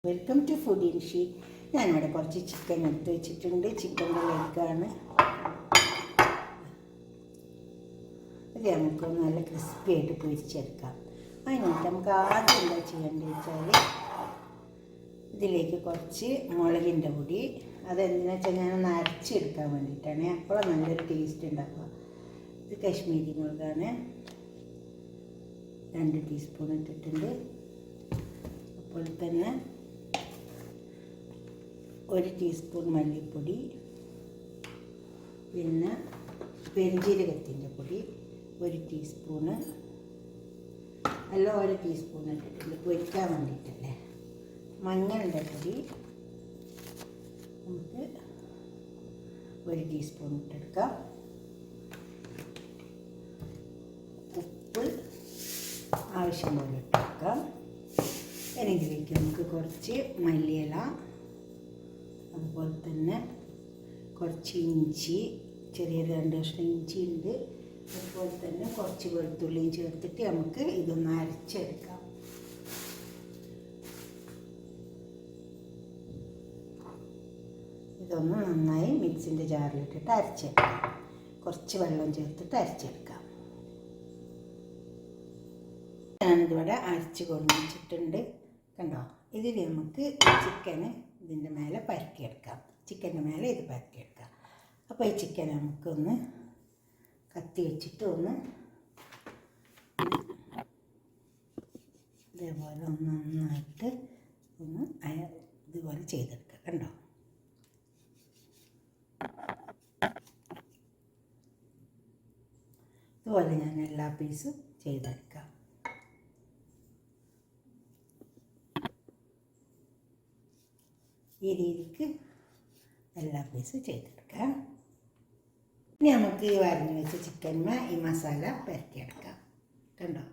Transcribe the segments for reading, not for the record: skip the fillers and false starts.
Welcome to food ഇൻഷി. ഞാനിവിടെ കുറച്ച് chicken എടുത്ത് വെച്ചിട്ടുണ്ട്. ചിക്കൻ്റെ ലെഗാണ്. ഇത് നമുക്ക് നല്ല ക്രിസ്പി ആയിട്ട് പൊരിച്ചെടുക്കാം. അതിനായിട്ട് നമുക്ക് ആദ്യം എന്താ ചെയ്യേണ്ടത് വെച്ചാൽ ഇതിലേക്ക് കുറച്ച് മുളകിൻ്റെ പൊടി, അതെന്തിനാ വെച്ചാൽ ഞാനൊന്ന് അരച്ചെടുക്കാൻ വേണ്ടിയിട്ടാണ്. അപ്പോൾ നല്ലൊരു ടേസ്റ്റ് ഉണ്ടാക്കുക. ഇത് കശ്മീരി മുളകാണ്, 2 ടീസ്പൂൺ ഇട്ടിട്ടുണ്ട്. അപ്പോൾ തന്നെ 1 ടീസ്പൂൺ മല്ലിപ്പൊടി, പിന്നെ പെരുംജീരകത്തിൻ്റെ പൊടി 1 ടീസ്പൂണ്, അല്ല 1 ടീസ്പൂൺ ഇട്ടിട്ടുണ്ട് പൊരിക്കാൻ വേണ്ടിയിട്ടല്ലേ. മഞ്ഞളുടെ പൊടി നമുക്ക് 1 ടീസ്പൂൺ ഇട്ടെടുക്കാം. ഉപ്പ് ആവശ്യം പോലെ ഇട്ടെടുക്കാം. ഇനി ഇതിലേക്ക് നമുക്ക് കുറച്ച് മല്ലിയില, അതുപോലെ തന്നെ കുറച്ച് ഇഞ്ചി, ചെറിയൊരു 2 കഷ്ണം ഇഞ്ചി ഉണ്ട്. അതുപോലെ തന്നെ കുറച്ച് വെളുത്തുള്ളിയും ചേർത്തിട്ട് നമുക്ക് ഇതൊന്ന് അരച്ചെടുക്കാം. ഇതൊന്ന് നന്നായി മിക്സിൻ്റെ ജാറിലിട്ടിട്ട് അരച്ചെടുക്കാം. കുറച്ച് വെള്ളം ചേർത്തിട്ട് അരച്ചെടുക്കാം. ഞാനിതിവിടെ അരച്ച് കൊണ്ടുവച്ചിട്ടുണ്ട്. കണ്ടോ, ഇതിൽ നമുക്ക് ചിക്കന് ഇതിൻ്റെ മേലെ പരക്കിയെടുക്കാം. ചിക്കൻ്റെ മേലെ ഇത് പരക്കിയെടുക്കാം. അപ്പോൾ ഈ ചിക്കൻ നമുക്കൊന്ന് കത്തി വെച്ചിട്ട് ഒന്ന് ഇതേപോലെ ഒന്ന് നന്നായിട്ട് ഒന്ന് ഇതുപോലെ ചെയ്തെടുക്കാം. കണ്ടോ, ഇതുപോലെ ഞാൻ എല്ലാ പീസും ചെയ്തെടുക്കാം. ഈ രീതിക്ക് എല്ലാ പീസും ചെയ്തെടുക്കാം. ഇനി നമുക്ക് ഈ വരഞ്ഞ് വെച്ച ചിക്കന്മേ ഈ മസാല പരത്തിയെടുക്കാം. കണ്ടോ,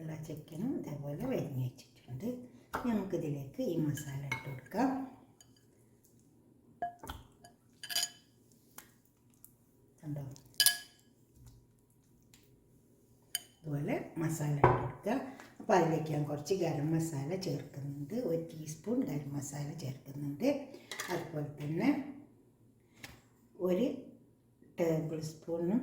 എല്ലാ ചിക്കനും ഇതേപോലെ വരഞ്ഞ് വെച്ചിട്ടുണ്ട്. നമുക്കിതിലേക്ക് ഈ മസാല ഇട്ട് കൊടുക്കാം. കണ്ടോ, ഇതുപോലെ മസാല ഇട്ട് കൊടുക്കുക. അപ്പോൾ അതിലേക്ക് ഞാൻ കുറച്ച് ഗരം മസാല ചേർക്കുന്നുണ്ട്. 1 ടീസ്പൂൺ ഗരം മസാല ചേർക്കുന്നുണ്ട്. അതുപോലെ തന്നെ 1 ടേബിൾ സ്പൂണും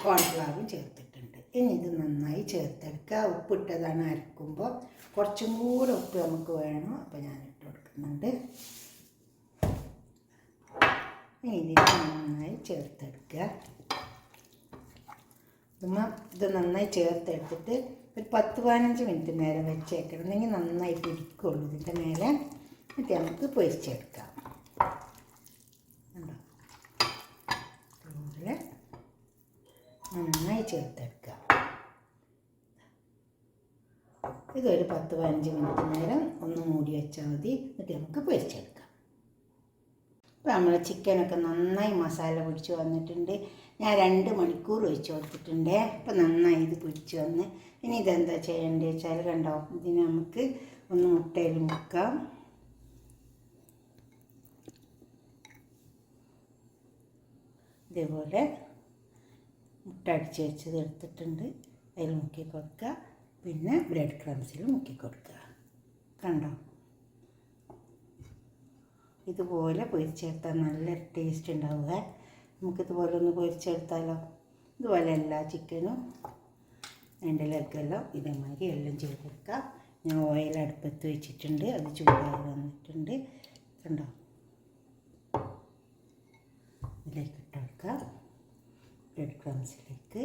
കോൺഫ്ലവറും ചേർത്തിട്ടുണ്ട്. ഇനി ഇത് നന്നായി ചേർത്തെടുക്കുക. ഉപ്പിട്ടതാണ് അരക്കുമ്പോൾ. കുറച്ചും കൂടെ ഉപ്പ് നമുക്ക് വേണം. അപ്പോൾ ഞാൻ ഇട്ട് കൊടുക്കുന്നുണ്ട്. ഇനി ഇത് നന്നായി ചേർത്തെടുക്കുക. ഇത് നന്നായി ചേർത്തെടുത്തിട്ട് ഒരു 10-15 മിനിറ്റ് നേരം വെച്ചേക്കണം. എന്നെങ്കിൽ നന്നായിട്ട് ഇരിക്കുള്ളൂ ഇതിൻ്റെ മേലെ. എന്നിട്ട് നമുക്ക് പൊരിച്ചെടുക്കാം. കണ്ടോ, അതുപോലെ നന്നായി ചേർത്തെടുക്കുക. ഇതൊരു 10-15 മിനിറ്റ് നേരം ഒന്ന് മൂടി വെച്ചാൽ മതി. എന്നിട്ട് നമുക്ക് പൊരിച്ചെടുക്കാം. ഇപ്പോൾ നമ്മൾ ചിക്കനൊക്കെ നന്നായി മസാല പിടിച്ച് വന്നിട്ടുണ്ട്. ഞാൻ 2 മണിക്കൂർ വെച്ച് കൊടുത്തിട്ടുണ്ട്. അപ്പോൾ നന്നായി ഇത് പിടിച്ച് വന്ന്. ഇനി ഇതെന്താ ചെയ്യേണ്ടത് വെച്ചാൽ കണ്ടോ, ഇതിന് നമുക്ക് ഒന്ന് മുട്ടയിൽ മുക്കാം. ഇതേപോലെ മുട്ട അടിച്ച് വെച്ചത് എടുത്തിട്ടുണ്ട്. അതിൽ മുക്കി കൊടുക്കുക. പിന്നെ ബ്രെഡ് ക്രംസിൽ മുക്കി കൊടുക്കുക. കണ്ടോ, ഇതുപോലെ പൊരിച്ചെടുത്താൽ നല്ല ടേസ്റ്റ് ഉണ്ടാവുക. നമുക്കിതുപോലെ ഒന്ന് പൊരിച്ചെടുത്താലോ. ഇതുപോലെ എല്ലാ ചിക്കനും അതിൻ്റെ ലെഗെല്ലാം ഇതേമാതിരി എല്ലാം ചെയ്തെടുക്കാം. ഞാൻ ഓയിൽ അടുപ്പത്ത് വെച്ചിട്ടുണ്ട്. അത് ചൂടായി വന്നിട്ടുണ്ട്. കണ്ടോ, ഇതിലേക്ക് ഇട്ടെടുക്കുക. ബ്രെഡ് ക്രംസിലേക്ക്.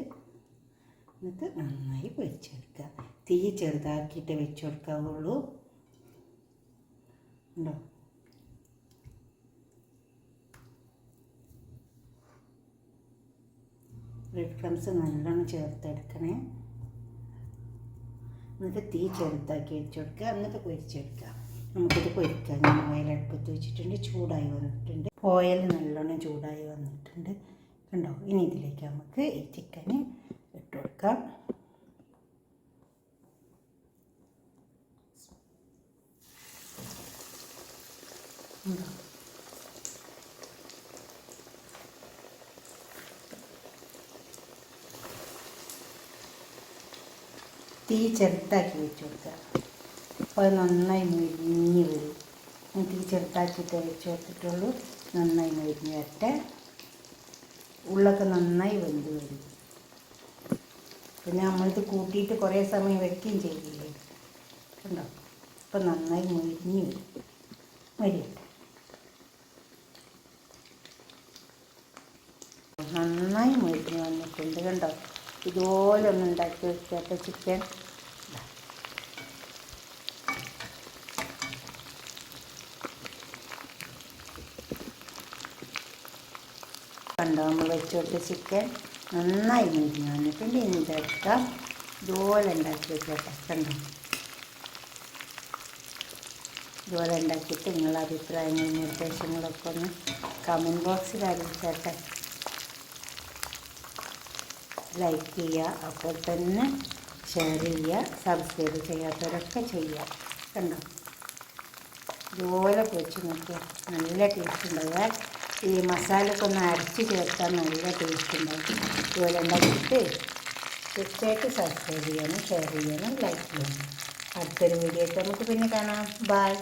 എന്നിട്ട് നന്നായി പൊരിച്ചെടുക്കുക. തീ ചെറുതാക്കിയിട്ട് വെച്ച് കൊടുക്കാവുള്ളൂ. ഉണ്ടോ, ബ്രെഡ് ക്രംസ് നല്ലോണം ചേർത്തെടുക്കണേ. എന്നിട്ട് തീ ചെറുതാക്കി വെച്ച് കൊടുക്കുക. എന്നിട്ട് പൊരിച്ചെടുക്കുക. നമുക്കിത് പൊരിക്കാം. ഞാൻ ഓയിൽ അടുപ്പത്ത് വെച്ചിട്ടുണ്ട്. ചൂടായി വന്നിട്ടുണ്ട്. ഓയിൽ നല്ലോണം ചൂടായി വന്നിട്ടുണ്ട്. കണ്ടോ, ഇനി ഇതിലേക്ക് നമുക്ക് ഈ ചിക്കന് ഇട്ട് കൊടുക്കാം. തീ ചെറുതാക്കി വെച്ച് കൊടുക്കുക. അപ്പോൾ അത് നന്നായി മുരിഞ്ഞ് വരും. തീ ചെറുതാക്കിയിട്ട് വെച്ച് കൊടുത്തിട്ടുള്ളൂ. നന്നായി മുരിഞ്ഞ് വരട്ടെ. ഉള്ളൊക്കെ നന്നായി വെന്ത് വരും. പിന്നെ നമ്മളിത് കൂട്ടിയിട്ട് കുറേ സമയം വെക്കുകയും ചെയ്യില്ലേ, കണ്ടോ? അപ്പോൾ നന്നായി മുരിഞ്ഞ് വരും. മരിയട്ടെ. നന്നായി മുരിഞ്ഞ് വന്നിട്ടുണ്ട്, കണ്ടോ? ഇതുപോലെ ഒന്ന് ഉണ്ടാക്കി വെക്കാത്ത ചിക്കൻ. കണ്ടോ, നമ്മൾ വെച്ച് കൊടുത്ത ചിക്കൻ നന്നായി മുരിഞ്ഞ് വന്നിട്ടുണ്ട്. ഇനി ഇതെടുക്കാം, ഇതുപോലെ ഉണ്ടാക്കി വെക്കട്ടെ. കണ്ടോ, ഇതുപോലെ ഉണ്ടാക്കിയിട്ട് നിങ്ങളുടെ അഭിപ്രായങ്ങളും നിർദ്ദേശങ്ങളൊക്കെ ഒന്ന് കമൻറ്റ് ബോക്സിൽ അറിയിച്ചേട്ടെ. ലൈക്ക് ചെയ്യുക, അപ്പോൾ തന്നെ ഷെയർ ചെയ്യുക, സബ്സ്ക്രൈബ് ചെയ്യാത്തവരൊക്കെ ചെയ്യുക. കണ്ടോ, ഇതുപോലെ പൊരിച്ച് നോക്കുക, നല്ല ടേസ്റ്റ് ഉണ്ടാവുക. ഈ മസാലയൊക്കെ ഒന്ന് അരച്ച് ചേർത്താൽ നല്ല ടേസ്റ്റ് ഉണ്ടാവും. ഇതുപോലെ ഉണ്ടാക്കിയിട്ട് തീർച്ചയായിട്ടും സബ്സ്ക്രൈബ് ചെയ്യണം, ഷെയർ ചെയ്യണം, ലൈക്ക് ചെയ്യണം. അടുത്തൊരു വീഡിയോ ആയിട്ട് നമുക്ക് പിന്നെ കാണാം. ബൈ.